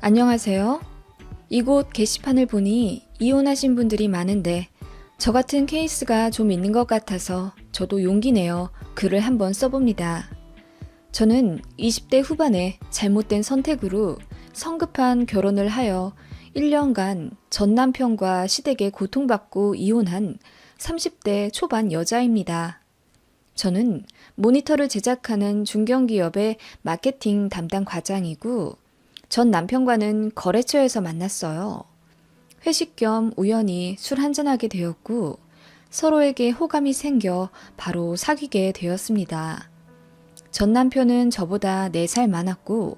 안녕하세요. 이곳 게시판을 보니 이혼하신 분들이 많은데 저 같은 케이스가 좀 있는 것 같아서 저도 용기 내어 글을 한번 써봅니다. 저는 20대 후반에 잘못된 선택으로 성급한 결혼을 하여 1년간 전 남편과 시댁에 고통받고 이혼한 30대 초반 여자입니다. 저는 모니터를 제작하는 중견기업의 마케팅 담당 과장이고 전 남편과는 거래처에서 만났어요. 회식 겸 우연히 술 한잔하게 되었고 서로에게 호감이 생겨 바로 사귀게 되었습니다. 전 남편은 저보다 4살 많았고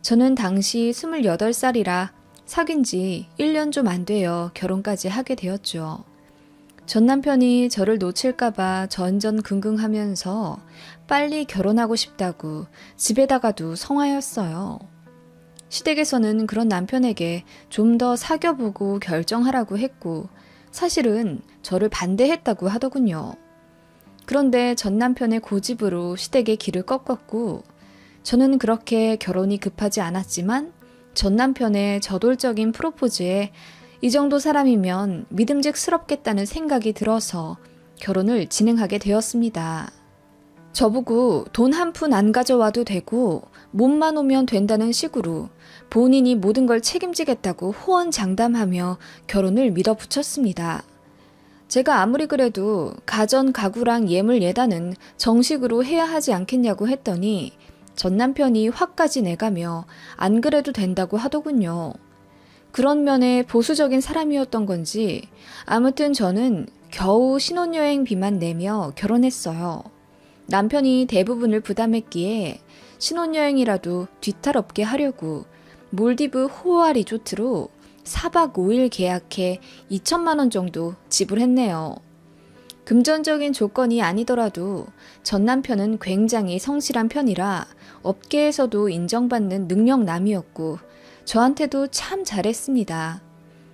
저는 당시 28살이라 사귄 지 1년 좀 안 되어 결혼까지 하게 되었죠. 전 남편이 저를 놓칠까봐 전전긍긍하면서 빨리 결혼하고 싶다고 집에다가도 성화였어요. 시댁에서는 그런 남편에게 좀 더 사귀어보고 결정하라고 했고 사실은 저를 반대했다고 하더군요. 그런데 전 남편의 고집으로 시댁의 길을 꺾었고 저는 그렇게 결혼이 급하지 않았지만 전 남편의 저돌적인 프로포즈에 이 정도 사람이면 믿음직스럽겠다는 생각이 들어서 결혼을 진행하게 되었습니다. 저보고 돈 한 푼 안 가져와도 되고 몸만 오면 된다는 식으로 본인이 모든 걸 책임지겠다고 호언장담하며 결혼을 밀어붙였습니다. 제가 아무리 그래도 가전 가구랑 예물 예단은 정식으로 해야 하지 않겠냐고 했더니 전 남편이 화까지 내가며 안 그래도 된다고 하더군요. 그런 면에 보수적인 사람이었던 건지 아무튼 저는 겨우 신혼여행비만 내며 결혼했어요. 남편이 대부분을 부담했기에 신혼여행이라도 뒤탈 없게 하려고 몰디브 호화 리조트로 4박 5일 계약해 2천만 원 정도 지불했네요. 금전적인 조건이 아니더라도 전 남편은 굉장히 성실한 편이라 업계에서도 인정받는 능력남이었고 저한테도 참 잘했습니다.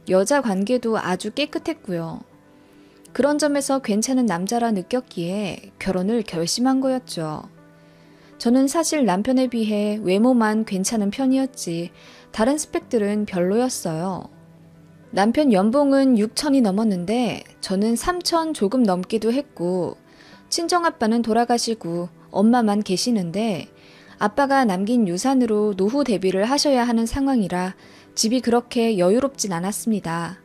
여자 관계도 아주 깨끗했고요. 그런 점에서 괜찮은 남자라 느꼈기에 결혼을 결심한 거였죠. 저는 사실 남편에 비해 외모만 괜찮은 편이었지 다른 스펙들은 별로였어요. 남편 연봉은 6천이 넘었는데 저는 3천 조금 넘기도 했고 친정아빠는 돌아가시고 엄마만 계시는데 아빠가 남긴 유산으로 노후 대비를 하셔야 하는 상황이라 집이 그렇게 여유롭진 않았습니다.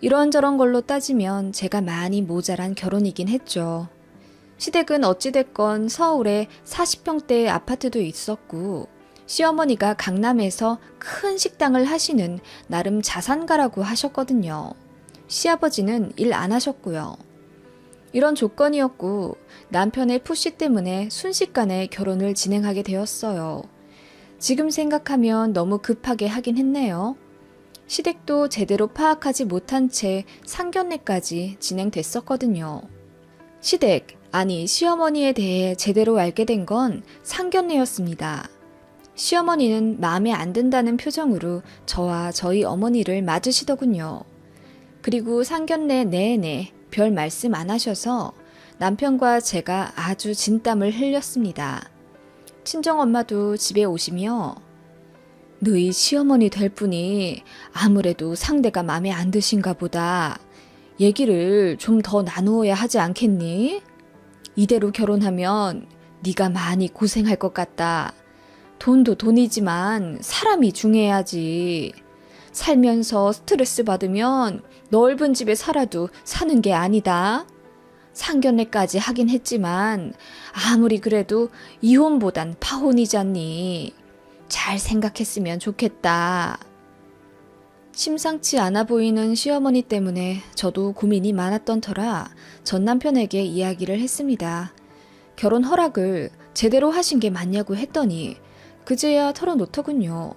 이런저런 걸로 따지면 제가 많이 모자란 결혼이긴 했죠. 시댁은 어찌됐건 서울에 40평대의 아파트도 있었고 시어머니가 강남에서 큰 식당을 하시는 나름 자산가라고 하셨거든요. 시아버지는 일 안 하셨고요. 이런 조건이었고 남편의 푸시 때문에 순식간에 결혼을 진행하게 되었어요. 지금 생각하면 너무 급하게 하긴 했네요. 시댁도 제대로 파악하지 못한 채 상견례까지 진행됐었거든요. 시댁, 아니 시어머니에 대해 제대로 알게 된 건 상견례였습니다. 시어머니는 마음에 안 든다는 표정으로 저와 저희 어머니를 맞으시더군요. 그리고 상견례 내내 별 말씀 안 하셔서 남편과 제가 아주 진땀을 흘렸습니다. 친정엄마도 집에 오시며 너희 시어머니 될 분이 아무래도 상대가 마음에 안 드신가 보다. 얘기를 좀 더 나누어야 하지 않겠니? 이대로 결혼하면 네가 많이 고생할 것 같다. 돈도 돈이지만 사람이 중요해야지. 살면서 스트레스 받으면 넓은 집에 살아도 사는 게 아니다. 상견례까지 하긴 했지만 아무리 그래도 이혼보단 파혼이잖니. 잘 생각했으면 좋겠다. 심상치 않아 보이는 시어머니 때문에 저도 고민이 많았던 터라 전 남편에게 이야기를 했습니다. 결혼 허락을 제대로 하신 게 맞냐고 했더니 그제야 털어놓더군요.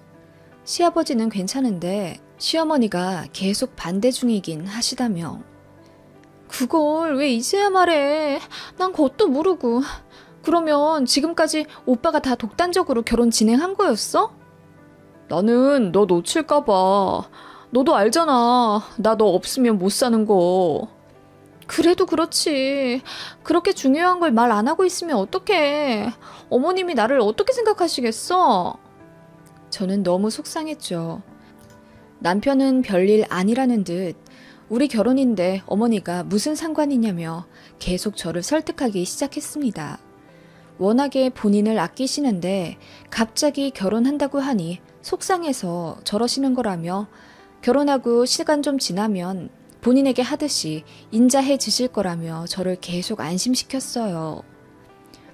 시아버지는 괜찮은데 시어머니가 계속 반대 중이긴 하시다며. 그걸 왜 이제야 말해? 난 그것도 모르고. 그러면 지금까지 오빠가 다 독단적으로 결혼 진행한 거였어? 나는 너 놓칠까봐. 너도 알잖아. 나 너 없으면 못 사는 거. 그래도 그렇지. 그렇게 중요한 걸 말 안 하고 있으면 어떡해. 어머님이 나를 어떻게 생각하시겠어? 저는 너무 속상했죠. 남편은 별일 아니라는 듯 우리 결혼인데 어머니가 무슨 상관이냐며 계속 저를 설득하기 시작했습니다. 워낙에 본인을 아끼시는데 갑자기 결혼한다고 하니 속상해서 저러시는 거라며 결혼하고 시간 좀 지나면 본인에게 하듯이 인자해 주실 거라며 저를 계속 안심시켰어요.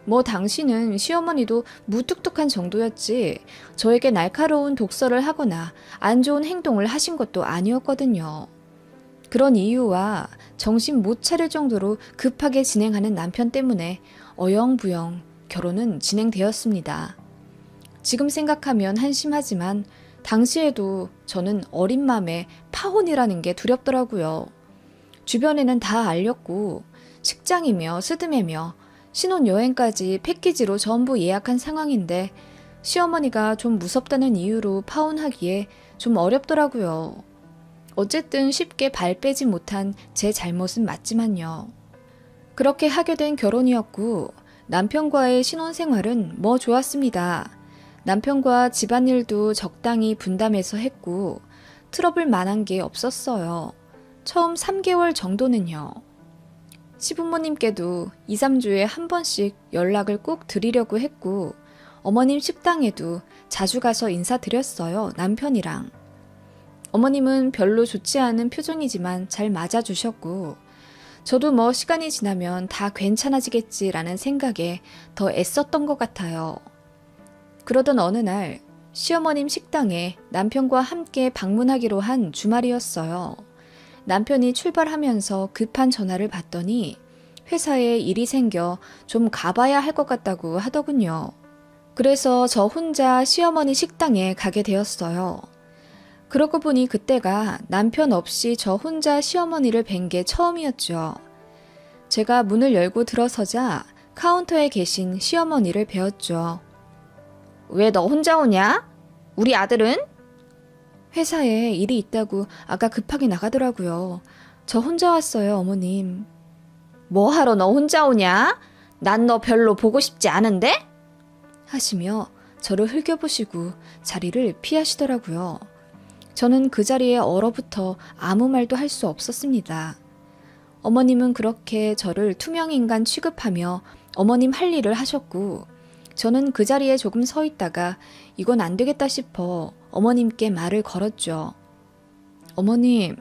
뭐 당신은 시어머니도 무뚝뚝한 정도였지 저에게 날카로운 독설을 하거나 안 좋은 행동을 하신 것도 아니었거든요. 그런 이유와 정신 못 차릴 정도로 급하게 진행하는 남편 때문에 어영부영 결혼은 진행되었습니다. 지금 생각하면 한심하지만 당시에도 저는 어린 맘에 파혼이라는 게 두렵더라고요. 주변에는 다 알렸고 식장이며 스드메며 신혼여행까지 패키지로 전부 예약한 상황인데 시어머니가 좀 무섭다는 이유로 파혼하기에 좀 어렵더라고요. 어쨌든 쉽게 발 빼지 못한 제 잘못은 맞지만요. 그렇게 하게 된 결혼이었고 남편과의 신혼생활은 뭐 좋았습니다. 남편과 집안일도 적당히 분담해서 했고 트러블 만한 게 없었어요. 처음 3개월 정도는요. 시부모님께도 2, 3주에 한 번씩 연락을 꼭 드리려고 했고 어머님 식당에도 자주 가서 인사드렸어요. 남편이랑. 어머님은 별로 좋지 않은 표정이지만 잘 맞아주셨고 저도 뭐 시간이 지나면 다 괜찮아지겠지라는 생각에 더 애썼던 것 같아요. 그러던 어느 날 시어머님 식당에 남편과 함께 방문하기로 한 주말이었어요. 남편이 출발하면서 급한 전화를 받더니 회사에 일이 생겨 좀 가봐야 할 것 같다고 하더군요. 그래서 저 혼자 시어머니 식당에 가게 되었어요. 그러고 보니 그때가 남편 없이 저 혼자 시어머니를 뵌 게 처음이었죠. 제가 문을 열고 들어서자 카운터에 계신 시어머니를 뵈었죠. 왜 너 혼자 오냐? 우리 아들은? 회사에 일이 있다고 아까 급하게 나가더라고요. 저 혼자 왔어요, 어머님. 뭐 하러 너 혼자 오냐? 난 너 별로 보고 싶지 않은데? 하시며 저를 흘겨보시고 자리를 피하시더라고요. 저는 그 자리에 얼어붙어 아무 말도 할 수 없었습니다. 어머님은 그렇게 저를 투명인간 취급하며 어머님 할 일을 하셨고 저는 그 자리에 조금 서 있다가 이건 안 되겠다 싶어 어머님께 말을 걸었죠. 어머님,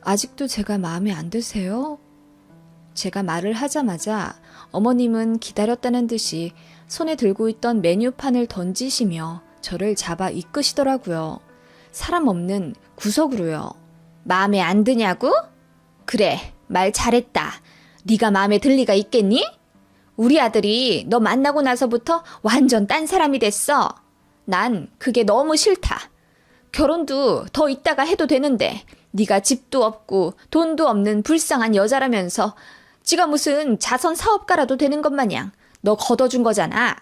아직도 제가 마음에 안 드세요? 제가 말을 하자마자 어머님은 기다렸다는 듯이 손에 들고 있던 메뉴판을 던지시며 저를 잡아 이끄시더라고요. 사람 없는 구석으로요. 마음에 안 드냐고? 그래, 말 잘했다. 네가 마음에 들 리가 있겠니? 우리 아들이 너 만나고 나서부터 완전 딴 사람이 됐어. 난 그게 너무 싫다. 결혼도 더 있다가 해도 되는데 네가 집도 없고 돈도 없는 불쌍한 여자라면서 지가 무슨 자선 사업가라도 되는 것 마냥 너 걷어준 거잖아.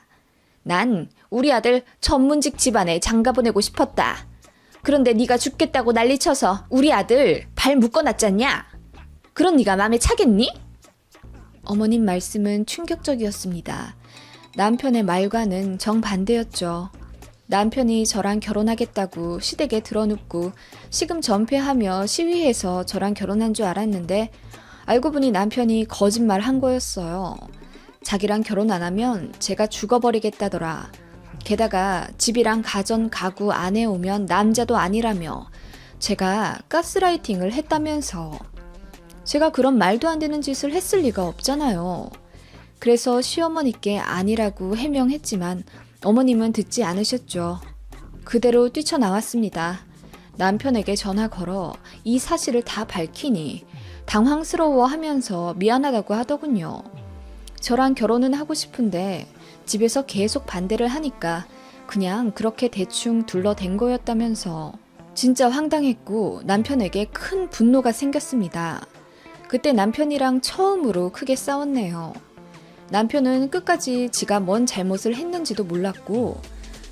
난 우리 아들 전문직 집안에 장가보내고 싶었다. 그런데 네가 죽겠다고 난리쳐서 우리 아들 발 묶어놨잖냐? 그런 네가 마음에 차겠니? 어머님 말씀은 충격적이었습니다. 남편의 말과는 정반대였죠. 남편이 저랑 결혼하겠다고 시댁에 드러눕고 시금 전폐하며 시위해서 저랑 결혼한 줄 알았는데 알고 보니 남편이 거짓말한 거였어요. 자기랑 결혼 안 하면 제가 죽어버리겠다더라. 게다가 집이랑 가전 가구 안 해오면 남자도 아니라며 제가 가스라이팅을 했다면서. 제가 그런 말도 안 되는 짓을 했을 리가 없잖아요. 그래서 시어머니께 아니라고 해명했지만 어머님은 듣지 않으셨죠. 그대로 뛰쳐나왔습니다. 남편에게 전화 걸어 이 사실을 다 밝히니 당황스러워하면서 미안하다고 하더군요. 저랑 결혼은 하고 싶은데 집에서 계속 반대를 하니까 그냥 그렇게 대충 둘러댄 거였다면서. 진짜 황당했고 남편에게 큰 분노가 생겼습니다. 그때 남편이랑 처음으로 크게 싸웠네요. 남편은 끝까지 지가 뭔 잘못을 했는지도 몰랐고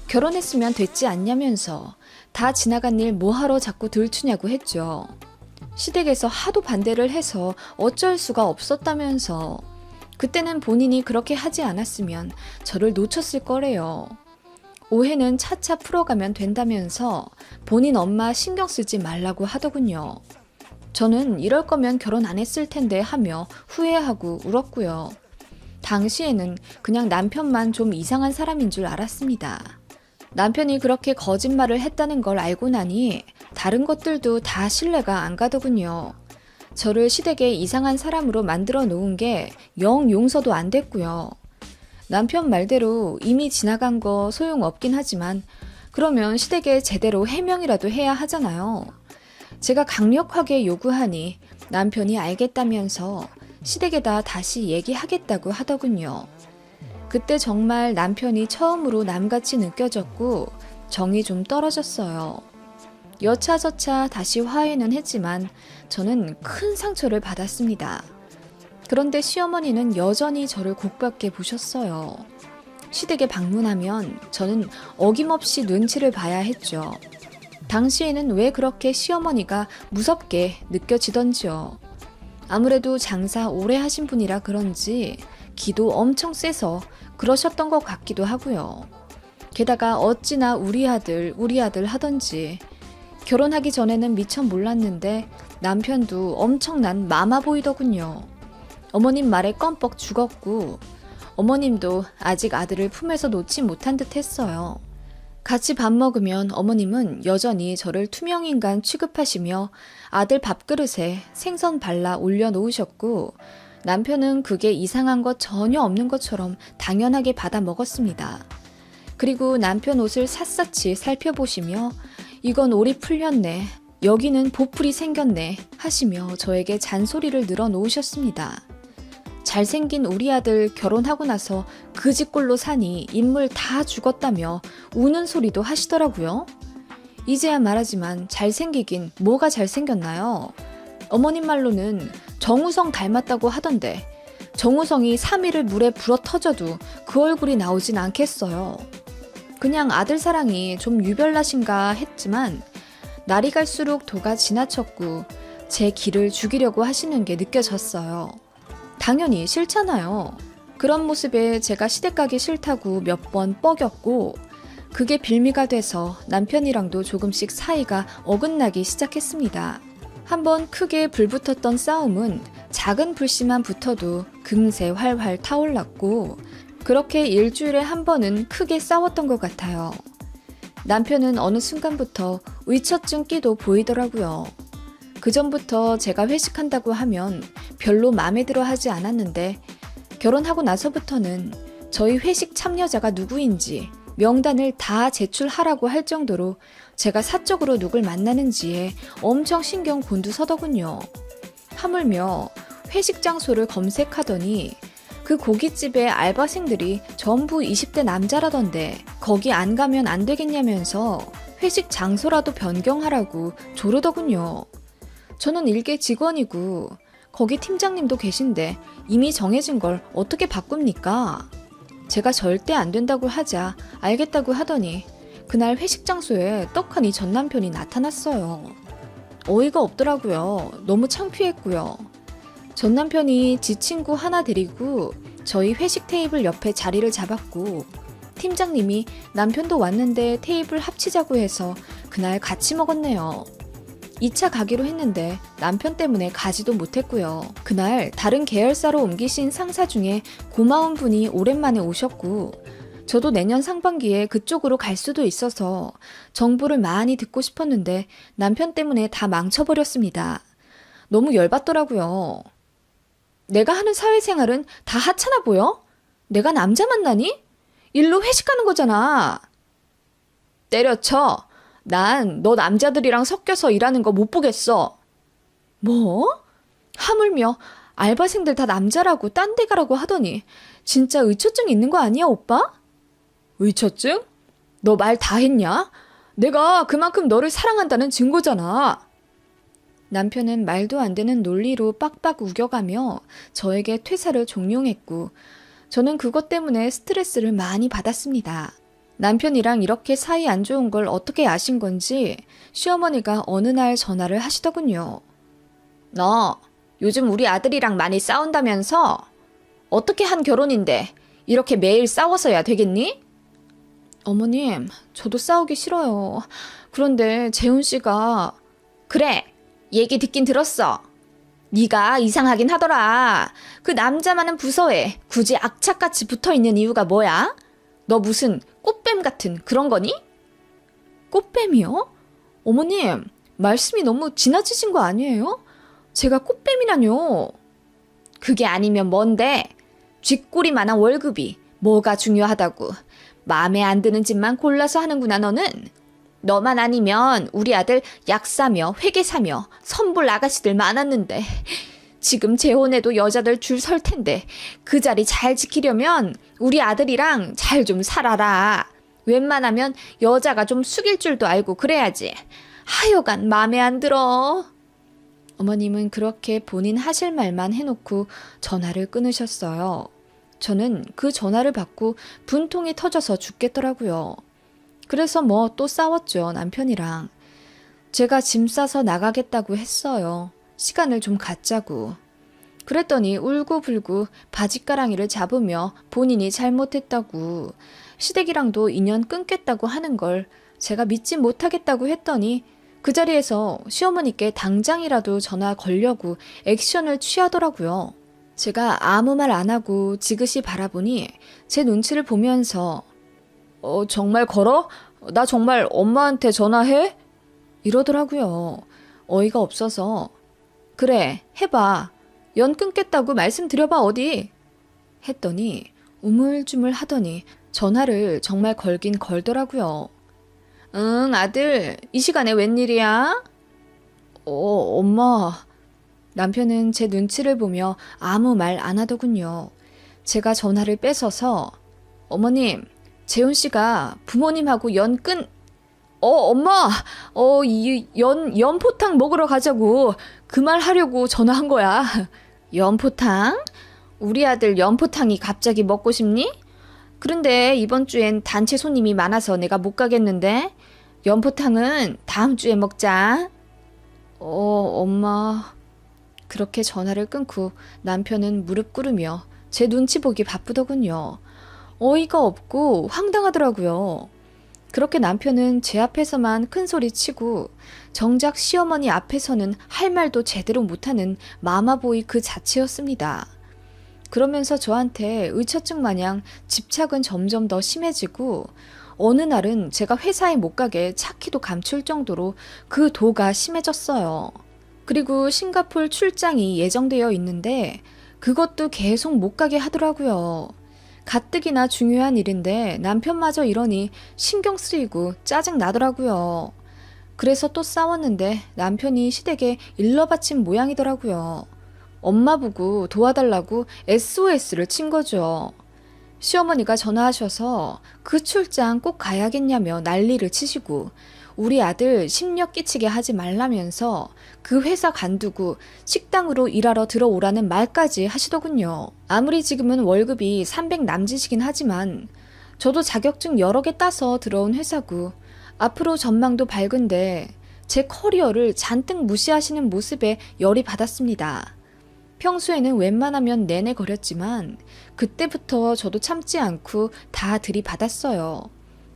결혼했으면 됐지 않냐면서 다 지나간 일 뭐하러 자꾸 들추냐고 했죠. 시댁에서 하도 반대를 해서 어쩔 수가 없었다면서. 그때는 본인이 그렇게 하지 않았으면 저를 놓쳤을 거래요. 오해는 차차 풀어가면 된다면서 본인 엄마 신경 쓰지 말라고 하더군요. 저는 이럴 거면 결혼 안 했을 텐데 하며 후회하고 울었고요. 당시에는 그냥 남편만 좀 이상한 사람인 줄 알았습니다. 남편이 그렇게 거짓말을 했다는 걸 알고 나니 다른 것들도 다 신뢰가 안 가더군요. 저를 시댁에 이상한 사람으로 만들어 놓은 게 영 용서도 안 됐고요. 남편 말대로 이미 지나간 거 소용없긴 하지만 그러면 시댁에 제대로 해명이라도 해야 하잖아요. 제가 강력하게 요구하니 남편이 알겠다면서 시댁에다 다시 얘기하겠다고 하더군요. 그때 정말 남편이 처음으로 남같이 느껴졌고 정이 좀 떨어졌어요. 여차저차 다시 화해는 했지만 저는 큰 상처를 받았습니다. 그런데 시어머니는 여전히 저를 곱게 보셨어요. 시댁에 방문하면 저는 어김없이 눈치를 봐야 했죠. 당시에는 왜 그렇게 시어머니가 무섭게 느껴지던지요. 아무래도 장사 오래 하신 분이라 그런지 기도 엄청 세서 그러셨던 것 같기도 하고요. 게다가 어찌나 우리 아들 하던지 결혼하기 전에는 미처 몰랐는데 남편도 엄청난 마마보이더군요. 어머님 말에 껌뻑 죽었고 어머님도 아직 아들을 품에서 놓지 못한 듯 했어요. 같이 밥 먹으면 어머님은 여전히 저를 투명인간 취급하시며 아들 밥그릇에 생선 발라 올려놓으셨고 남편은 그게 이상한 것 전혀 없는 것처럼 당연하게 받아 먹었습니다. 그리고 남편 옷을 샅샅이 살펴보시며 이건 올이 풀렸네, 여기는 보풀이 생겼네 하시며 저에게 잔소리를 늘어놓으셨습니다. 잘생긴 우리 아들 결혼하고 나서 그 집꼴로 사니 인물 다 죽었다며 우는 소리도 하시더라고요. 이제야 말하지만 잘생기긴 뭐가 잘생겼나요? 어머님 말로는 정우성 닮았다고 하던데 정우성이 3일을 물에 불어 터져도 그 얼굴이 나오진 않겠어요. 그냥 아들 사랑이 좀 유별나신가 했지만 날이 갈수록 도가 지나쳤고 제 길을 죽이려고 하시는 게 느껴졌어요. 당연히 싫잖아요. 그런 모습에 제가 시댁 가기 싫다고 몇 번 뻐겼고 그게 빌미가 돼서 남편이랑도 조금씩 사이가 어긋나기 시작했습니다. 한번 크게 불붙었던 싸움은 작은 불씨만 붙어도 금세 활활 타올랐고 그렇게 일주일에 한 번은 크게 싸웠던 것 같아요. 남편은 어느 순간부터 의처증 끼도 보이더라고요. 그전부터 제가 회식한다고 하면 별로 마음에 들어 하지 않았는데 결혼하고 나서부터는 저희 회식 참여자가 누구인지 명단을 다 제출하라고 할 정도로 제가 사적으로 누굴 만나는지에 엄청 신경 곤두서더군요. 하물며 회식 장소를 검색하더니 그 고깃집의 알바생들이 전부 20대 남자라던데 거기 안 가면 안 되겠냐면서 회식 장소라도 변경하라고 조르더군요. 저는 일개 직원이고 거기 팀장님도 계신데 이미 정해진 걸 어떻게 바꿉니까? 제가 절대 안 된다고 하자 알겠다고 하더니 그날 회식 장소에 떡하니 전 남편이 나타났어요. 어이가 없더라고요. 너무 창피했고요. 전 남편이 지 친구 하나 데리고 저희 회식 테이블 옆에 자리를 잡았고 팀장님이 남편도 왔는데 테이블 합치자고 해서 그날 같이 먹었네요. 2차 가기로 했는데 남편 때문에 가지도 못했고요. 그날 다른 계열사로 옮기신 상사 중에 고마운 분이 오랜만에 오셨고 저도 내년 상반기에 그쪽으로 갈 수도 있어서 정보를 많이 듣고 싶었는데 남편 때문에 다 망쳐버렸습니다. 너무 열받더라고요. 내가 하는 사회생활은 다 하찮아 보여? 내가 남자 만나니? 일로 회식하는 거잖아. 때려쳐. 난 너 남자들이랑 섞여서 일하는 거 못 보겠어. 뭐? 하물며 알바생들 다 남자라고 딴 데 가라고 하더니 진짜 의처증 있는 거 아니야, 오빠? 의처증? 너 말 다 했냐? 내가 그만큼 너를 사랑한다는 증거잖아. 남편은 말도 안 되는 논리로 빡빡 우겨가며 저에게 퇴사를 종용했고 저는 그것 때문에 스트레스를 많이 받았습니다. 남편이랑 이렇게 사이 안 좋은 걸 어떻게 아신 건지 시어머니가 어느 날 전화를 하시더군요. 너 요즘 우리 아들이랑 많이 싸운다면서? 어떻게 한 결혼인데 이렇게 매일 싸워서야 되겠니? 어머님, 저도 싸우기 싫어요. 그런데 재훈 씨가 그래, 얘기 듣긴 들었어. 네가 이상하긴 하더라. 그 남자만은 부서에 굳이 악착같이 붙어있는 이유가 뭐야? 너 무슨 꽃뱀 같은 그런 거니? 꽃뱀이요? 어머님, 말씀이 너무 지나치신 거 아니에요? 제가 꽃뱀이라뇨. 그게 아니면 뭔데? 쥐꼬리만한 월급이 뭐가 중요하다고. 마음에 안 드는 짓만 골라서 하는구나 너는. 너만 아니면 우리 아들 약 사며 회계 사며 선불 아가씨들 많았는데 지금 재혼해도 여자들 줄 설 텐데 그 자리 잘 지키려면 우리 아들이랑 잘 좀 살아라. 웬만하면 여자가 좀 숙일 줄도 알고 그래야지. 하여간 마음에 안 들어. 어머님은 그렇게 본인 하실 말만 해놓고 전화를 끊으셨어요. 저는 그 전화를 받고 분통이 터져서 죽겠더라고요. 그래서 뭐 또 싸웠죠, 남편이랑. 제가 짐 싸서 나가겠다고 했어요. 시간을 좀 갖자고. 그랬더니 울고불고 바짓가랑이를 잡으며 본인이 잘못했다고, 시댁이랑도 인연 끊겠다고 하는 걸 제가 믿지 못하겠다고 했더니 그 자리에서 시어머니께 당장이라도 전화 걸려고 액션을 취하더라고요. 제가 아무 말 안 하고 지그시 바라보니 제 눈치를 보면서 정말 걸어? 나 정말 엄마한테 전화해? 이러더라고요. 어이가 없어서 그래, 해봐. 연 끊겠다고 말씀드려봐 어디? 했더니 우물쭈물 하더니 전화를 정말 걸긴 걸더라고요. 응, 아들, 이 시간에 웬일이야? 엄마. 남편은 제 눈치를 보며 아무 말 안 하더군요. 제가 전화를 뺏어서 어머님, 재훈 씨가 부모님하고 엄마! 연포탕 먹으러 가자고. 그 말 하려고 전화한 거야. 연포탕? 우리 아들 연포탕이 갑자기 먹고 싶니? 그런데 이번 주엔 단체 손님이 많아서 내가 못 가겠는데? 연포탕은 다음 주에 먹자. 엄마. 그렇게 전화를 끊고 남편은 무릎 꿇으며 제 눈치 보기 바쁘더군요. 어이가 없고 황당하더라고요. 그렇게 남편은 제 앞에서만 큰 소리 치고 정작 시어머니 앞에서는 할 말도 제대로 못하는 마마보이 그 자체였습니다. 그러면서 저한테 의처증 마냥 집착은 점점 더 심해지고 어느 날은 제가 회사에 못 가게 차키도 감출 정도로 그 도가 심해졌어요. 그리고 싱가포르 출장이 예정되어 있는데 그것도 계속 못 가게 하더라고요. 가뜩이나 중요한 일인데 남편마저 이러니 신경 쓰이고 짜증 나더라고요. 그래서 또 싸웠는데 남편이 시댁에 일러 바친 모양이더라고요. 엄마 보고 도와달라고 SOS를 친 거죠. 시어머니가 전화하셔서 그 출장 꼭 가야겠냐며 난리를 치시고 우리 아들 심력 끼치게 하지 말라면서 그 회사 간두고 식당으로 일하러 들어오라는 말까지 하시더군요. 아무리 지금은 월급이 300 남짓이긴 하지만 저도 자격증 여러 개 따서 들어온 회사고 앞으로 전망도 밝은데 제 커리어를 잔뜩 무시하시는 모습에 열이 받았습니다. 평소에는 웬만하면 내내 거렸지만 그때부터 저도 참지 않고 다 들이받았어요.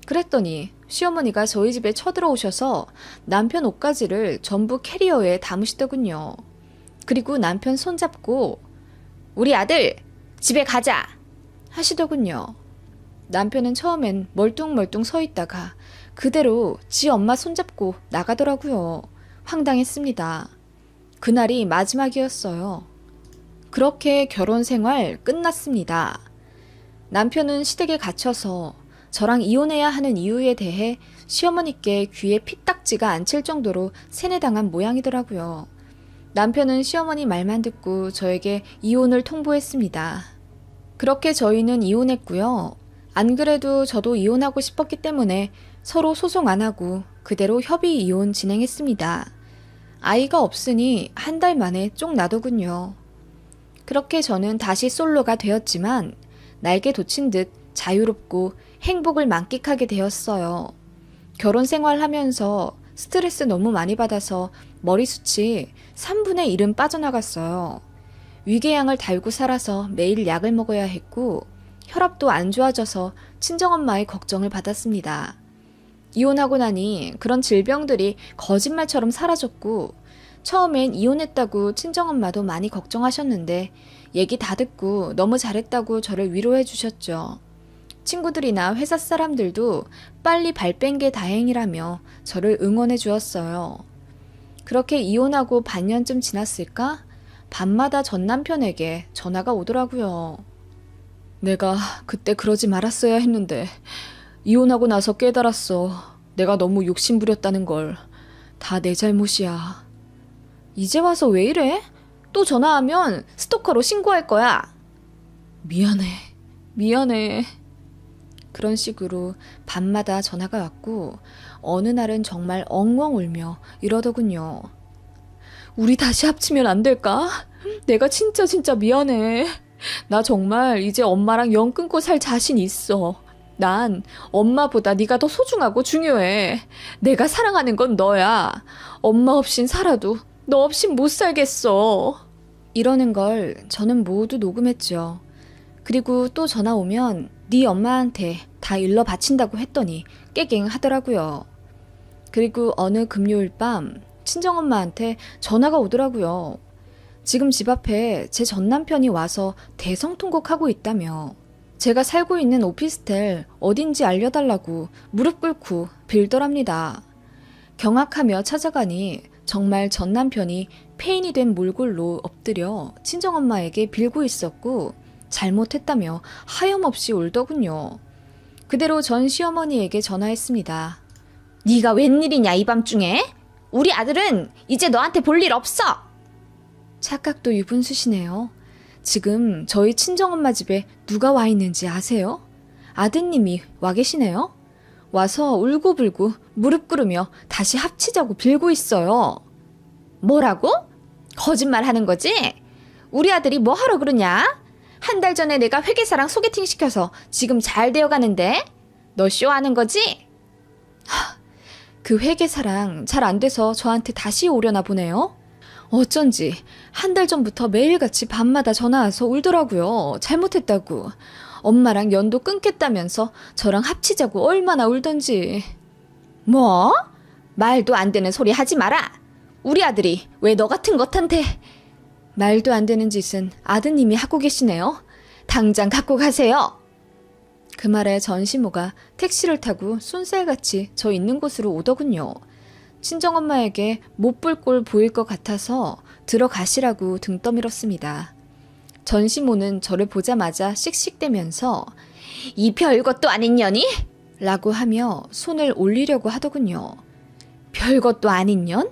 그랬더니 시어머니가 저희 집에 쳐들어오셔서 남편 옷가지를 전부 캐리어에 담으시더군요. 그리고 남편 손잡고 우리 아들 집에 가자 하시더군요. 남편은 처음엔 멀뚱멀뚱 서 있다가 그대로 지 엄마 손잡고 나가더라고요. 황당했습니다. 그날이 마지막이었어요. 그렇게 결혼 생활 끝났습니다. 남편은 시댁에 갇혀서 저랑 이혼해야 하는 이유에 대해 시어머니께 귀에 피딱지가 안 칠 정도로 세뇌당한 모양이더라고요. 남편은 시어머니 말만 듣고 저에게 이혼을 통보했습니다. 그렇게 저희는 이혼했고요. 안 그래도 저도 이혼하고 싶었기 때문에 서로 소송 안 하고 그대로 협의 이혼 진행했습니다. 아이가 없으니 한 달 만에 쫑 나더군요. 그렇게 저는 다시 솔로가 되었지만 날개 돋친 듯 자유롭고 행복을 만끽하게 되었어요. 결혼 생활하면서 스트레스 너무 많이 받아서 머리숱이 3분의 1은 빠져나갔어요. 위궤양을 달고 살아서 매일 약을 먹어야 했고 혈압도 안 좋아져서 친정엄마의 걱정을 받았습니다. 이혼하고 나니 그런 질병들이 거짓말처럼 사라졌고 처음엔 이혼했다고 친정엄마도 많이 걱정하셨는데 얘기 다 듣고 너무 잘했다고 저를 위로해 주셨죠. 친구들이나 회사 사람들도 빨리 발 뺀 게 다행이라며 저를 응원해 주었어요. 그렇게 이혼하고 반년쯤 지났을까? 밤마다 전 남편에게 전화가 오더라고요. 내가 그때 그러지 말았어야 했는데 이혼하고 나서 깨달았어. 내가 너무 욕심부렸다는 걸. 다 내 잘못이야. 이제 와서 왜 이래? 또 전화하면 스토커로 신고할 거야. 미안해. 그런 식으로 밤마다 전화가 왔고 어느 날은 정말 엉엉 울며 이러더군요. 우리 다시 합치면 안 될까? 내가 진짜 미안해. 나 정말 이제 엄마랑 연 끊고 살 자신 있어. 난 엄마보다 네가 더 소중하고 중요해. 내가 사랑하는 건 너야. 엄마 없인 살아도 너 없인 못 살겠어. 이러는 걸 저는 모두 녹음했죠. 그리고 또 전화 오면 네 엄마한테 다 일러 바친다고 했더니 깨갱 하더라고요. 그리고 어느 금요일 밤 친정엄마한테 전화가 오더라고요. 지금 집 앞에 제 전남편이 와서 대성통곡하고 있다며 제가 살고 있는 오피스텔 어딘지 알려달라고 무릎 꿇고 빌더랍니다. 경악하며 찾아가니 정말 전남편이 폐인이 된 몰골로 엎드려 친정엄마에게 빌고 있었고 잘못했다며 하염없이 울더군요. 그대로 전 시어머니에게 전화했습니다. 네가 웬일이냐 이 밤중에? 우리 아들은 이제 너한테 볼 일 없어. 착각도 유분수시네요. 지금 저희 친정엄마 집에 누가 와 있는지 아세요? 아드님이 와 계시네요. 와서 울고불고 무릎 꿇으며 다시 합치자고 빌고 있어요. 뭐라고? 거짓말 하는 거지? 우리 아들이 뭐 하러 그러냐? 한 달 전에 내가 회계사랑 소개팅 시켜서 지금 잘 되어가는데? 너 쇼하는 거지? 그 회계사랑 잘 안 돼서 저한테 다시 오려나 보네요. 어쩐지 한 달 전부터 매일같이 밤마다 전화와서 울더라고요. 잘못했다고. 엄마랑 연도 끊겠다면서 저랑 합치자고 얼마나 울던지. 뭐? 말도 안 되는 소리 하지 마라. 우리 아들이 왜 너 같은 것한테. 말도 안 되는 짓은 아드님이 하고 계시네요. 당장 갖고 가세요. 그 말에 전시모가 택시를 타고 쏜살같이 저 있는 곳으로 오더군요. 친정엄마에게 못 볼 꼴 보일 것 같아서 들어가시라고 등 떠밀었습니다. 전시모는 저를 보자마자 씩씩대면서 이 별것도 아닌 년이? 라고 하며 손을 올리려고 하더군요. 별것도 아닌 년?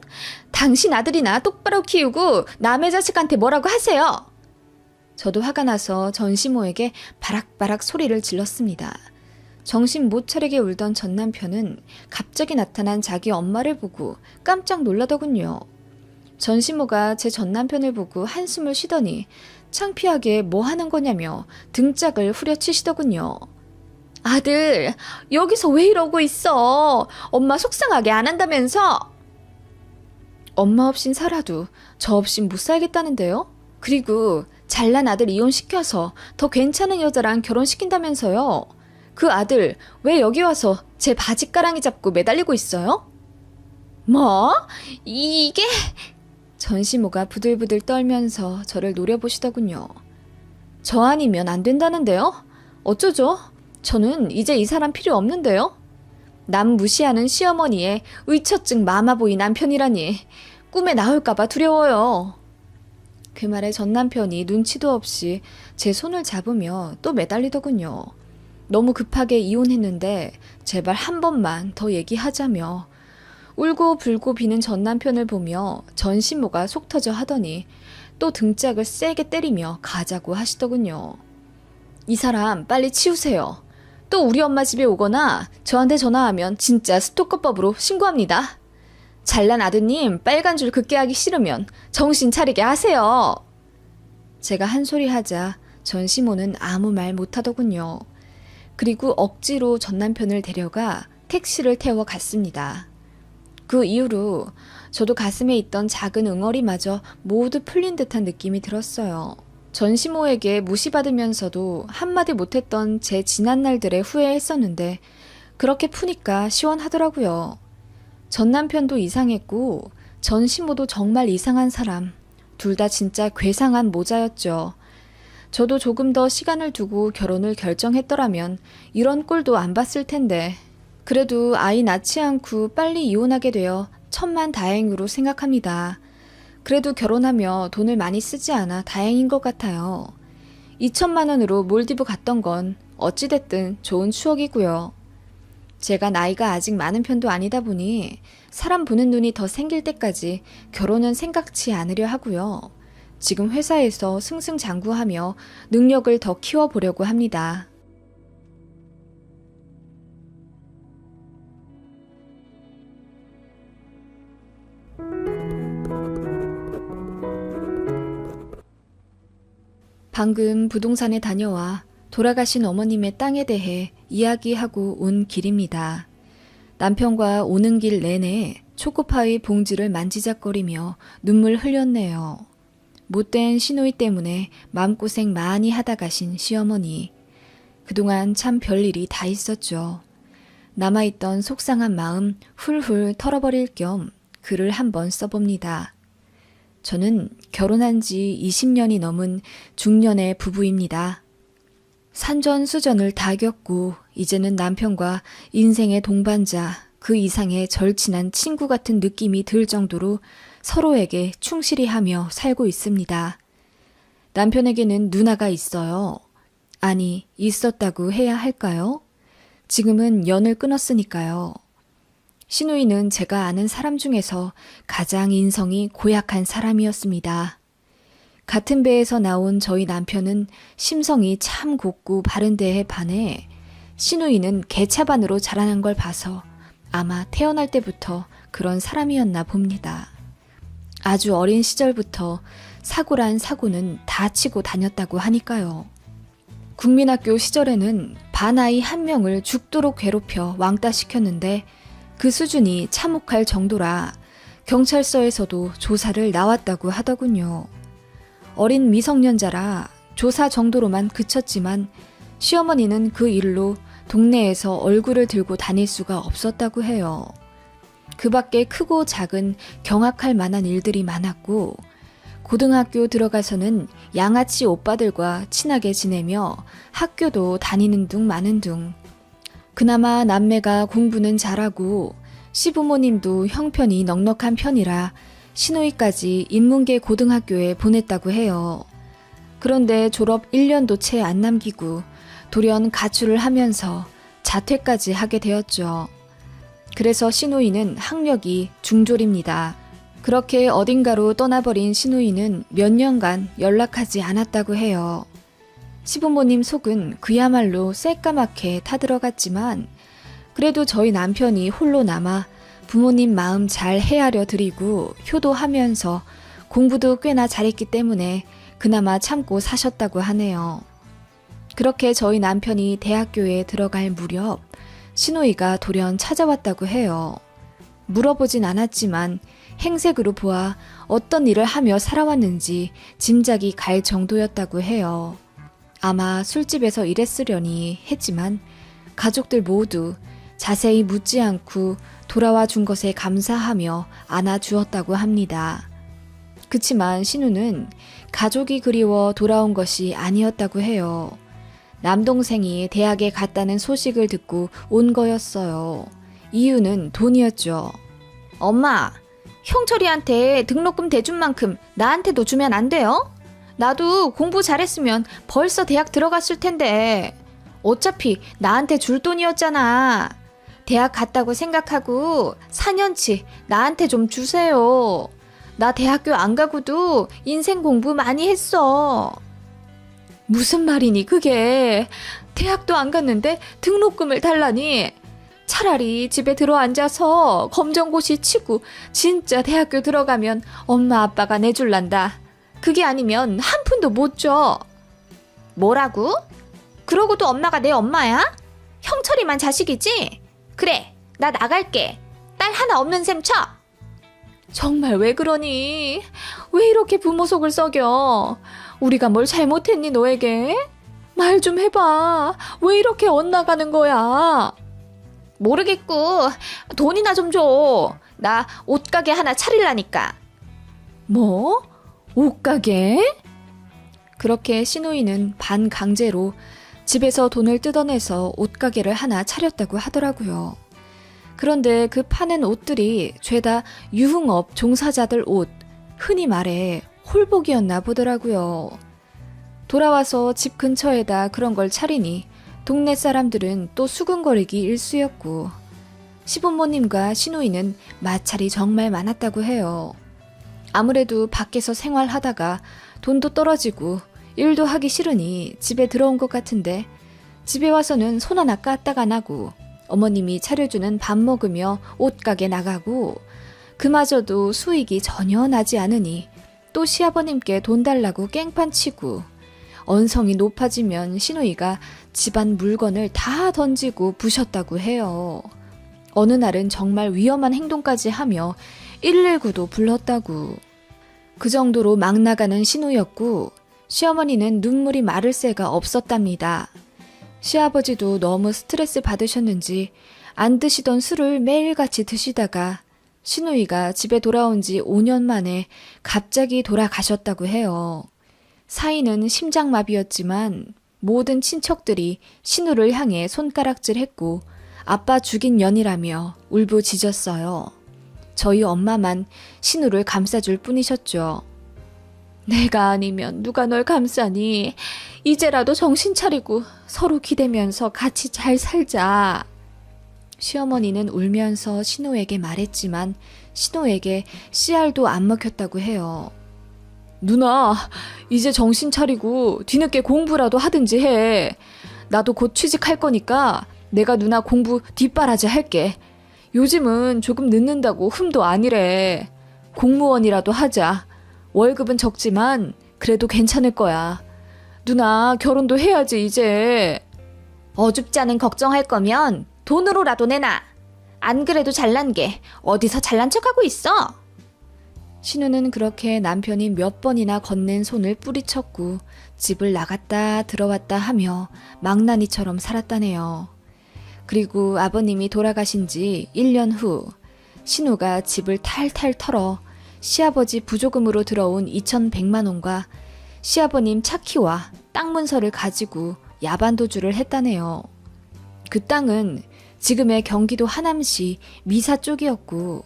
당신 아들이나 똑바로 키우고 남의 자식한테 뭐라고 하세요? 저도 화가 나서 전시모에게 바락바락 소리를 질렀습니다. 정신 못 차리게 울던 전 남편은 갑자기 나타난 자기 엄마를 보고 깜짝 놀라더군요. 전시모가 제 전 남편을 보고 한숨을 쉬더니 창피하게 뭐 하는 거냐며 등짝을 후려치시더군요. 아들, 여기서 왜 이러고 있어? 엄마 속상하게 안 한다면서? 엄마 없인 살아도 저 없인 못 살겠다는데요? 그리고 잘난 아들 이혼시켜서 더 괜찮은 여자랑 결혼시킨다면서요? 그 아들 왜 여기 와서 제 바지가랑이 잡고 매달리고 있어요? 뭐? 이게? 전시모가 부들부들 떨면서 저를 노려보시더군요. 저 아니면 안 된다는데요? 어쩌죠? 저는 이제 이 사람 필요 없는데요? 남 무시하는 시어머니의 의처증 마마보이 남편이라니 꿈에 나올까봐 두려워요. 그 말에 전 남편이 눈치도 없이 제 손을 잡으며 또 매달리더군요. 너무 급하게 이혼했는데 제발 한 번만 더 얘기하자며 울고 불고 비는 전 남편을 보며 전신모가 속 터져 하더니 또 등짝을 세게 때리며 가자고 하시더군요. 이 사람 빨리 치우세요. 또 우리 엄마 집에 오거나 저한테 전화하면 진짜 스토커법으로 신고합니다. 잘난 아드님 빨간 줄 긋게 하기 싫으면 정신 차리게 하세요. 제가 한 소리 하자 전시모는 아무 말 못하더군요. 그리고 억지로 전 남편을 데려가 택시를 태워 갔습니다. 그 이후로 저도 가슴에 있던 작은 응어리마저 모두 풀린 듯한 느낌이 들었어요. 전시모에게 무시받으면서도 한마디 못했던 제 지난 날들에 후회했었는데 그렇게 푸니까 시원하더라고요. 전 남편도 이상했고 전시모도 정말 이상한 사람. 둘 다 진짜 괴상한 모자였죠. 저도 조금 더 시간을 두고 결혼을 결정했더라면 이런 꼴도 안 봤을 텐데 그래도 아이 낳지 않고 빨리 이혼하게 되어 천만다행으로 생각합니다. 그래도 결혼하며 돈을 많이 쓰지 않아 다행인 것 같아요. 2천만 원으로 몰디브 갔던 건 어찌됐든 좋은 추억이고요. 제가 나이가 아직 많은 편도 아니다 보니 사람 보는 눈이 더 생길 때까지 결혼은 생각지 않으려 하고요. 지금 회사에서 승승장구하며 능력을 더 키워보려고 합니다. 방금 부동산에 다녀와 돌아가신 어머님의 땅에 대해 이야기하고 온 길입니다. 남편과 오는 길 내내 초코파이 봉지를 만지작거리며 눈물 흘렸네요. 못된 시누이 때문에 마음고생 많이 하다 가신 시어머니. 그동안 참 별일이 다 있었죠. 남아있던 속상한 마음 훌훌 털어버릴 겸 글을 한번 써봅니다. 저는 결혼한 지 20년이 넘은 중년의 부부입니다. 산전수전을 다 겪고 이제는 남편과 인생의 동반자, 그 이상의 절친한 친구 같은 느낌이 들 정도로 서로에게 충실히 하며 살고 있습니다. 남편에게는 누나가 있어요. 아니, 있었다고 해야 할까요? 지금은 연을 끊었으니까요. 시누이는 제가 아는 사람 중에서 가장 인성이 고약한 사람이었습니다. 같은 배에서 나온 저희 남편은 심성이 참 곱고 바른 데에 반해 시누이는 개차반으로 자라난 걸 봐서 아마 태어날 때부터 그런 사람이었나 봅니다. 아주 어린 시절부터 사고란 사고는 다 치고 다녔다고 하니까요. 국민학교 시절에는 반아이 한 명을 죽도록 괴롭혀 왕따시켰는데 그 수준이 참혹할 정도라 경찰서에서도 조사를 나왔다고 하더군요. 어린 미성년자라 조사 정도로만 그쳤지만 시어머니는 그 일로 동네에서 얼굴을 들고 다닐 수가 없었다고 해요. 그 밖에 크고 작은 경악할 만한 일들이 많았고 고등학교 들어가서는 양아치 오빠들과 친하게 지내며 학교도 다니는 둥 마는 둥. 그나마 남매가 공부는 잘하고 시부모님도 형편이 넉넉한 편이라 시누이까지 인문계 고등학교에 보냈다고 해요. 그런데 졸업 1년도 채 안 남기고 돌연 가출을 하면서 자퇴까지 하게 되었죠. 그래서 시누이는 학력이 중졸입니다. 그렇게 어딘가로 떠나버린 시누이는 몇 년간 연락하지 않았다고 해요. 시부모님 속은 그야말로 새까맣게 타들어갔지만 그래도 저희 남편이 홀로 남아 부모님 마음 잘 헤아려 드리고 효도하면서 공부도 꽤나 잘했기 때문에 그나마 참고 사셨다고 하네요. 그렇게 저희 남편이 대학교에 들어갈 무렵 시누이가 돌연 찾아왔다고 해요. 물어보진 않았지만 행색으로 보아 어떤 일을 하며 살아왔는지 짐작이 갈 정도였다고 해요. 아마 술집에서 일했으려니 했지만 가족들 모두 자세히 묻지 않고 돌아와 준 것에 감사하며 안아주었다고 합니다. 그치만 신우는 가족이 그리워 돌아온 것이 아니었다고 해요. 남동생이 대학에 갔다는 소식을 듣고 온 거였어요. 이유는 돈이었죠. 엄마, 형철이한테 등록금 대준 만큼 나한테도 주면 안 돼요? 나도 공부 잘했으면 벌써 대학 들어갔을 텐데. 어차피 나한테 줄 돈이었잖아. 대학 갔다고 생각하고 4년치 나한테 좀 주세요. 나 대학교 안 가고도 인생 공부 많이 했어. 무슨 말이니 그게. 대학도 안 갔는데 등록금을 달라니. 차라리 집에 들어앉아서 검정고시 치고 진짜 대학교 들어가면 엄마 아빠가 내줄란다. 그게 아니면 한 푼도 못 줘. 뭐라고? 그러고도 엄마가 내 엄마야? 형철이만 자식이지? 그래, 나 나갈게. 딸 하나 없는 셈 쳐. 정말 왜 그러니? 왜 이렇게 부모 속을 썩여? 우리가 뭘 잘못했니 너에게? 말 좀 해봐. 왜 이렇게 엇나가는 거야? 모르겠고 돈이나 좀 줘. 나 옷가게 하나 차릴라니까. 뭐? 옷가게? 그렇게 신우이는 반강제로 집에서 돈을 뜯어내서 옷가게를 하나 차렸다고 하더라고요. 그런데 그 파는 옷들이 죄다 유흥업 종사자들 옷, 흔히 말해 홀복이었나 보더라고요. 돌아와서 집 근처에다 그런 걸 차리니 동네 사람들은 또 수군거리기 일쑤였고, 시부모님과 시누이는 마찰이 정말 많았다고 해요. 아무래도 밖에서 생활하다가 돈도 떨어지고 일도 하기 싫으니 집에 들어온 것 같은데, 집에 와서는 손 하나 까딱 안 하고 어머님이 차려주는 밥 먹으며 옷가게 나가고, 그마저도 수익이 전혀 나지 않으니 또 시아버님께 돈 달라고 깽판 치고, 언성이 높아지면 시누이가 집안 물건을 다 던지고 부셨다고 해요. 어느 날은 정말 위험한 행동까지 하며 119도 불렀다고. 그 정도로 막 나가는 시누이였고, 시어머니는 눈물이 마를 새가 없었답니다. 시아버지도 너무 스트레스 받으셨는지 안 드시던 술을 매일같이 드시다가 시누이가 집에 돌아온 지 5년 만에 갑자기 돌아가셨다고 해요. 사인은 심장마비였지만 모든 친척들이 신우를 향해 손가락질했고 아빠 죽인 년이라며 울부짖었어요. 저희 엄마만 신우를 감싸줄 뿐이셨죠. 내가 아니면 누가 널 감싸니? 이제라도 정신 차리고 서로 기대면서 같이 잘 살자. 시어머니는 울면서 신우에게 말했지만 신우에게 씨알도 안 먹혔다고 해요. 누나, 이제 정신 차리고 뒤늦게 공부라도 하든지 해. 나도 곧 취직할 거니까 내가 누나 공부 뒷바라지 할게. 요즘은 조금 늦는다고 흠도 아니래. 공무원이라도 하자. 월급은 적지만 그래도 괜찮을 거야. 누나, 결혼도 해야지 이제. 어줍잖은 걱정할 거면 돈으로라도 내놔. 안 그래도 잘난 게 어디서 잘난 척하고 있어? 신우는 그렇게 남편이 몇 번이나 건넨 손을 뿌리쳤고 집을 나갔다 들어왔다 하며 망나니처럼 살았다네요. 그리고 아버님이 돌아가신 지 1년 후 신우가 집을 탈탈 털어 시아버지 부조금으로 들어온 2,100만 원과 시아버님 차키와 땅 문서를 가지고 야반도주를 했다네요. 그 땅은 지금의 경기도 하남시 미사 쪽이었고,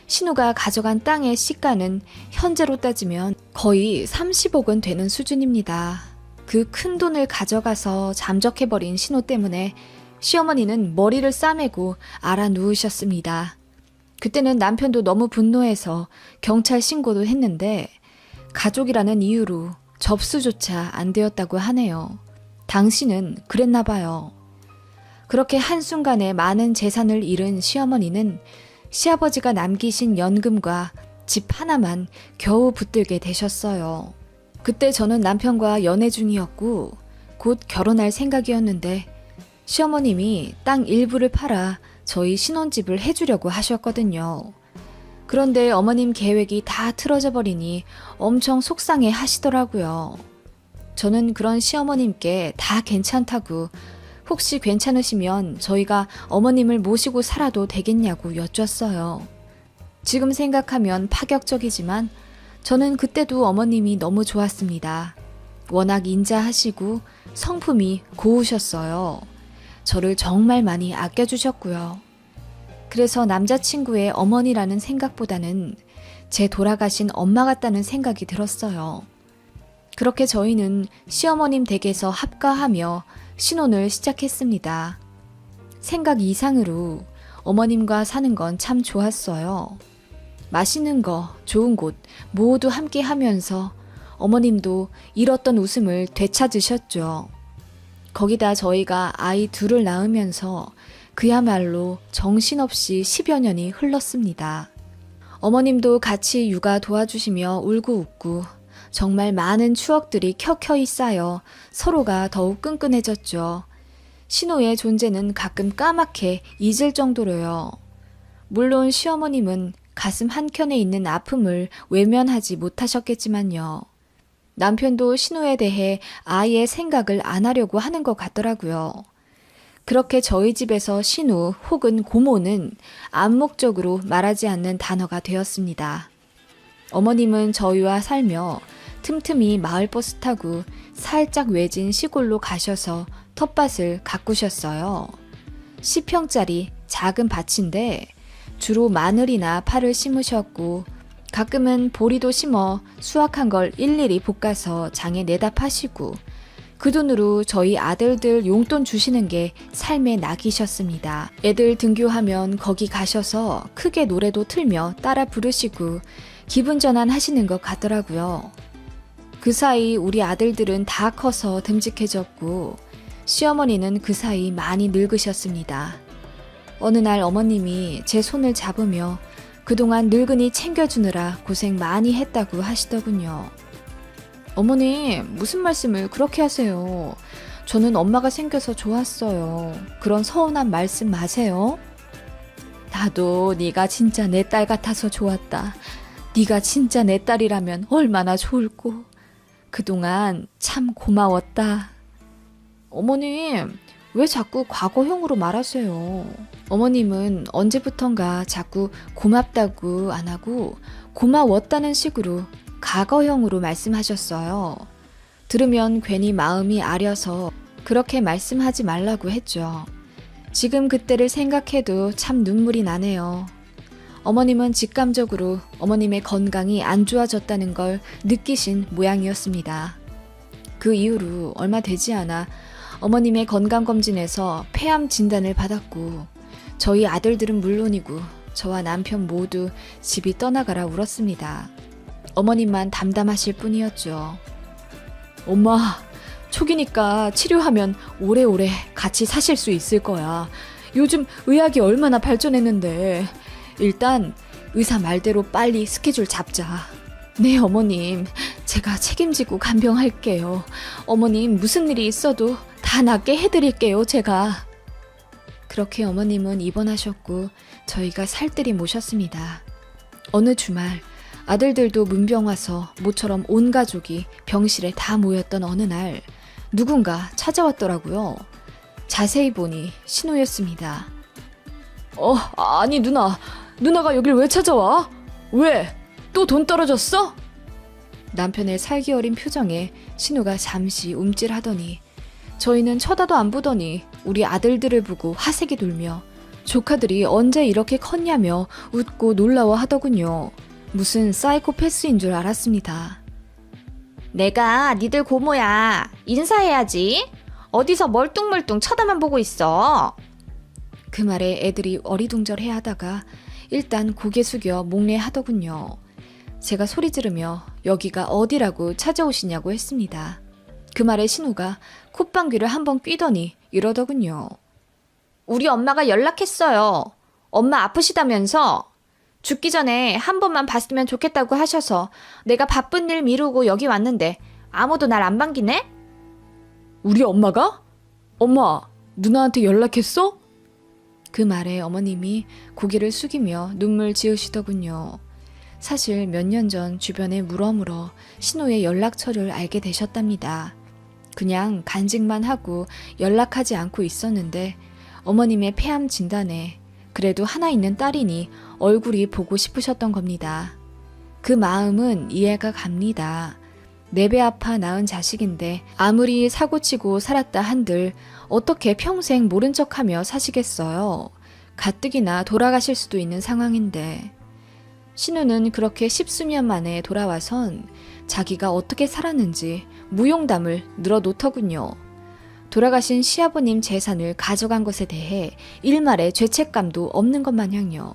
신우가 가져간 땅의 시가는 현재로 따지면 거의 30억은 되는 수준입니다. 그 큰 돈을 가져가서 잠적해버린 신우 때문에 시어머니는 머리를 싸매고 알아 누우셨습니다. 그때는 남편도 너무 분노해서 경찰 신고도 했는데 가족이라는 이유로 접수조차 안 되었다고 하네요. 당신은 그랬나 봐요. 그렇게 한순간에 많은 재산을 잃은 시어머니는 시아버지가 남기신 연금과 집 하나만 겨우 붙들게 되셨어요. 그때 저는 남편과 연애 중이었고 곧 결혼할 생각이었는데 시어머님이 땅 일부를 팔아 저희 신혼집을 해주려고 하셨거든요. 그런데 어머님 계획이 다 틀어져 버리니 엄청 속상해 하시더라고요. 저는 그런 시어머님께 다 괜찮다고, 혹시 괜찮으시면 저희가 어머님을 모시고 살아도 되겠냐고 여쭈었어요. 지금 생각하면 파격적이지만 저는 그때도 어머님이 너무 좋았습니다. 워낙 인자하시고 성품이 고우셨어요. 저를 정말 많이 아껴주셨고요. 그래서 남자친구의 어머니라는 생각보다는 제 돌아가신 엄마 같다는 생각이 들었어요. 그렇게 저희는 시어머님 댁에서 합가하며 신혼을 시작했습니다. 생각 이상으로 어머님과 사는 건 참 좋았어요. 맛있는 거, 좋은 곳 모두 함께 하면서 어머님도 잃었던 웃음을 되찾으셨죠. 거기다 저희가 아이 둘을 낳으면서 그야말로 정신없이 10여 년이 흘렀습니다. 어머님도 같이 육아 도와주시며 울고 웃고 정말 많은 추억들이 켜켜이 쌓여 서로가 더욱 끈끈해졌죠. 신호의 존재는 가끔 까맣게 잊을 정도로요. 물론 시어머님은 가슴 한켠에 있는 아픔을 외면하지 못하셨겠지만요. 남편도 신우에 대해 아예 생각을 안 하려고 하는 것 같더라고요. 그렇게 저희 집에서 신우 혹은 고모는 암묵적으로 말하지 않는 단어가 되었습니다. 어머님은 저희와 살며 틈틈이 마을버스 타고 살짝 외진 시골로 가셔서 텃밭을 가꾸셨어요. 10평짜리 작은 밭인데 주로 마늘이나 파를 심으셨고 가끔은 보리도 심어 수확한 걸 일일이 볶아서 장에 내다 파시고 그 돈으로 저희 아들들 용돈 주시는 게 삶의 낙이셨습니다. 애들 등교하면 거기 가셔서 크게 노래도 틀며 따라 부르시고 기분 전환 하시는 것 같더라고요. 그 사이 우리 아들들은 다 커서 듬직해졌고 시어머니는 그 사이 많이 늙으셨습니다. 어느 날 어머님이 제 손을 잡으며 그동안 늙은이 챙겨주느라 고생 많이 했다고 하시더군요. 어머님, 무슨 말씀을 그렇게 하세요? 저는 엄마가 생겨서 좋았어요. 그런 서운한 말씀 마세요. 나도 네가 진짜 내 딸 같아서 좋았다. 네가 진짜 내 딸이라면 얼마나 좋을꼬. 그동안 참 고마웠다. 어머님, 왜 자꾸 과거형으로 말하세요? 어머님은 언제부턴가 자꾸 고맙다고 안 하고 고마웠다는 식으로 과거형으로 말씀하셨어요. 들으면 괜히 마음이 아려서 그렇게 말씀하지 말라고 했죠. 지금 그때를 생각해도 참 눈물이 나네요. 어머님은 직감적으로 어머님의 건강이 안 좋아졌다는 걸 느끼신 모양이었습니다. 그 이후로 얼마 되지 않아 어머님의 건강검진에서 폐암 진단을 받았고 저희 아들들은 물론이고 저와 남편 모두 집이 떠나가라 울었습니다. 어머님만 담담하실 뿐이었죠. 엄마, 초기니까 치료하면 오래오래 같이 사실 수 있을 거야. 요즘 의학이 얼마나 발전했는데. 일단 의사 말대로 빨리 스케줄 잡자. 네, 어머님. 제가 책임지고 간병할게요. 어머님 무슨 일이 있어도 다 낫게 해드릴게요, 제가. 그렇게 어머님은 입원하셨고 저희가 살뜰히 모셨습니다. 어느 주말 아들들도 문병 와서 모처럼 온 가족이 병실에 다 모였던 어느 날 누군가 찾아왔더라고요. 자세히 보니 신우였습니다. 아니 누나가 여길 왜 찾아와? 왜? 또 돈 떨어졌어? 남편의 살기 어린 표정에 신우가 잠시 움찔하더니 저희는 쳐다도 안 보더니 우리 아들들을 보고 화색이 돌며 조카들이 언제 이렇게 컸냐며 웃고 놀라워하더군요. 무슨 사이코패스인 줄 알았습니다. 내가 니들 고모야. 인사해야지. 어디서 멀뚱멀뚱 쳐다만 보고 있어. 그 말에 애들이 어리둥절해 하다가 일단 고개 숙여 목례하더군요. 제가 소리 지르며 여기가 어디라고 찾아오시냐고 했습니다. 그 말에 신우가 콧방귀를 한번 뀌더니 이러더군요. 우리 엄마가 연락했어요. 엄마 아프시다면서 죽기 전에 한 번만 봤으면 좋겠다고 하셔서 내가 바쁜 일 미루고 여기 왔는데 아무도 날 안 반기네? 우리 엄마가? 엄마, 누나한테 연락했어? 그 말에 어머님이 고개를 숙이며 눈물 지으시더군요. 사실 몇 년 전 주변에 물어물어 신우의 연락처를 알게 되셨답니다. 그냥 간직만 하고 연락하지 않고 있었는데 어머님의 폐암 진단에 그래도 하나 있는 딸이니 얼굴이 보고 싶으셨던 겁니다. 그 마음은 이해가 갑니다. 4배 아파 낳은 자식인데 아무리 사고치고 살았다 한들 어떻게 평생 모른 척하며 사시겠어요. 가뜩이나 돌아가실 수도 있는 상황인데. 신우는 그렇게 10수년 만에 돌아와선 자기가 어떻게 살았는지 무용담을 늘어놓더군요. 돌아가신 시아버님 재산을 가져간 것에 대해 일말의 죄책감도 없는 것 마냥요.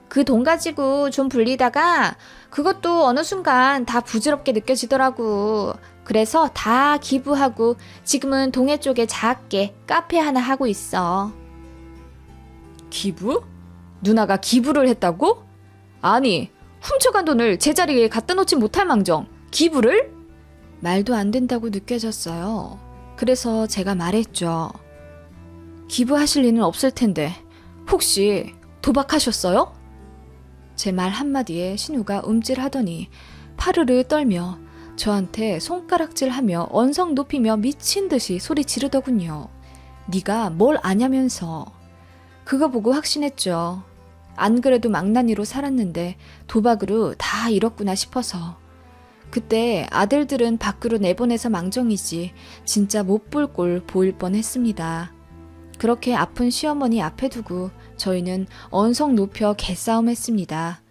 그 돈 가지고 좀 불리다가 그것도 어느 순간 다 부질없게 느껴지더라고. 그래서 다 기부하고 지금은 동해 쪽에 작게 카페 하나 하고 있어. 기부? 누나가 기부를 했다고? 아니, 훔쳐간 돈을 제자리에 갖다 놓지 못할 망정 기부를? 말도 안 된다고 느껴졌어요. 그래서 제가 말했죠. 기부하실 리는 없을 텐데 혹시 도박하셨어요? 제 말 한마디에 신우가 움찔하더니 파르르 떨며 저한테 손가락질하며 언성 높이며 미친 듯이 소리 지르더군요. 네가 뭘 아냐면서. 그거 보고 확신했죠. 안 그래도 망나니로 살았는데 도박으로 다 잃었구나 싶어서. 그때 아들들은 밖으로 내보내서 망정이지 진짜 못 볼 꼴 보일 뻔했습니다. 그렇게 아픈 시어머니 앞에 두고 저희는 언성 높여 개싸움했습니다.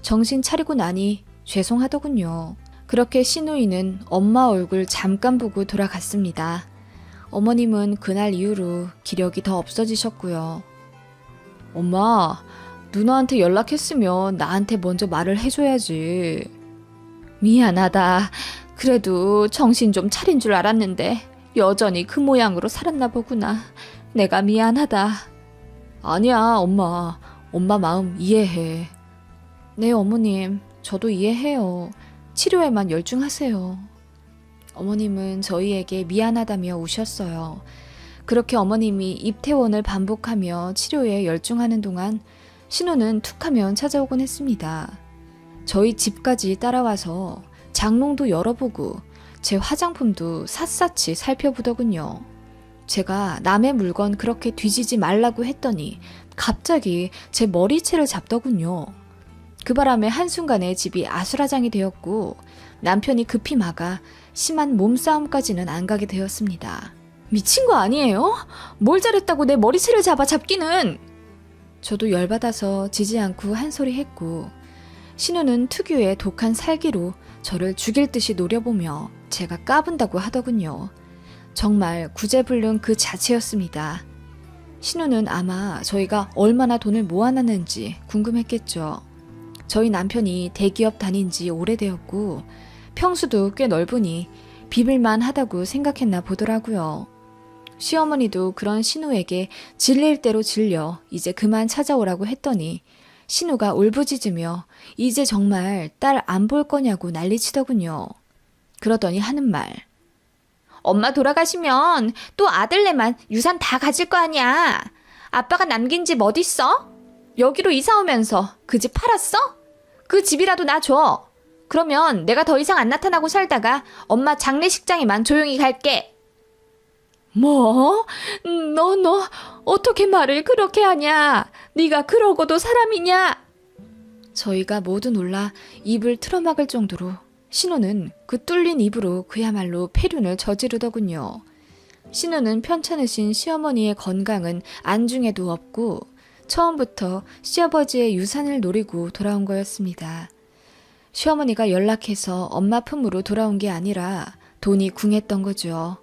정신 차리고 나니 죄송하더군요. 그렇게 시누이는 엄마 얼굴 잠깐 보고 돌아갔습니다. 어머님은 그날 이후로 기력이 더 없어지셨고요. 엄마, 누나한테 연락했으면 나한테 먼저 말을 해줘야지. 미안하다. 그래도 정신 좀 차린 줄 알았는데 여전히 그 모양으로 살았나 보구나. 내가 미안하다. 아니야, 엄마. 엄마 마음 이해해. 네, 어머님. 저도 이해해요. 치료에만 열중하세요. 어머님은 저희에게 미안하다며 우셨어요. 그렇게 어머님이 입퇴원을 반복하며 치료에 열중하는 동안 신우는 툭하면 찾아오곤 했습니다. 저희 집까지 따라와서 장롱도 열어보고 제 화장품도 샅샅이 살펴보더군요. 제가 남의 물건 그렇게 뒤지지 말라고 했더니 갑자기 제 머리채를 잡더군요. 그 바람에 한순간에 집이 아수라장이 되었고 남편이 급히 막아 심한 몸싸움까지는 안 가게 되었습니다. 미친 거 아니에요? 뭘 잘했다고 내 머리채를 잡기는! 저도 열받아서 지지 않고 한 소리 했고 신우는 특유의 독한 살기로 저를 죽일 듯이 노려보며 제가 까분다고 하더군요. 정말 구제불능 그 자체였습니다. 신우는 아마 저희가 얼마나 돈을 모아놨는지 궁금했겠죠. 저희 남편이 대기업 다닌 지 오래되었고 평수도 꽤 넓으니 비빌만 하다고 생각했나 보더라고요. 시어머니도 그런 신우에게 질릴 대로 질려 이제 그만 찾아오라고 했더니 신우가 울부짖으며 이제 정말 딸 안 볼 거냐고 난리치더군요. 그러더니 하는 말. 엄마 돌아가시면 또 아들네만 유산 다 가질 거 아니야. 아빠가 남긴 집 어딨어? 여기로 이사 오면서 그 집 팔았어? 그 집이라도 나 줘. 그러면 내가 더 이상 안 나타나고 살다가 엄마 장례식장에만 조용히 갈게. 뭐? 너 어떻게 말을 그렇게 하냐? 네가 그러고도 사람이냐? 저희가 모두 놀라 입을 틀어막을 정도로 신우는 그 뚫린 입으로 그야말로 폐륜을 저지르더군요. 신우는 편찮으신 시어머니의 건강은 안중에도 없고 처음부터 시아버지의 유산을 노리고 돌아온 거였습니다. 시어머니가 연락해서 엄마 품으로 돌아온 게 아니라 돈이 궁했던 거죠.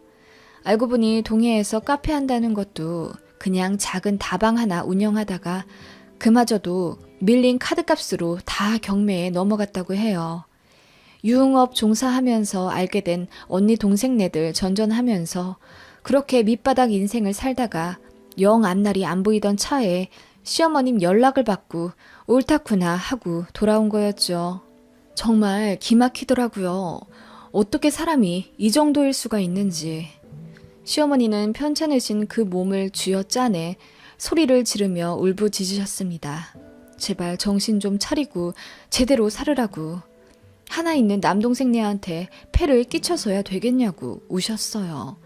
알고 보니 동해에서 카페 한다는 것도 그냥 작은 다방 하나 운영하다가 그마저도 밀린 카드값으로 다 경매에 넘어갔다고 해요. 유흥업 종사하면서 알게 된 언니 동생네들 전전하면서 그렇게 밑바닥 인생을 살다가 영 앞날이 안 보이던 차에 시어머님 연락을 받고 옳다구나 하고 돌아온 거였죠. 정말 기막히더라고요. 어떻게 사람이 이 정도일 수가 있는지. 시어머니는 편찮으신 그 몸을 쥐어짜내 소리를 지르며 울부짖으셨습니다. 제발 정신 좀 차리고 제대로 살으라고. 하나 있는 남동생네한테 폐를 끼쳐서야 되겠냐고 우셨어요.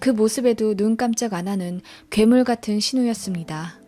그 모습에도 눈 깜짝 안 하는 괴물 같은 신우였습니다.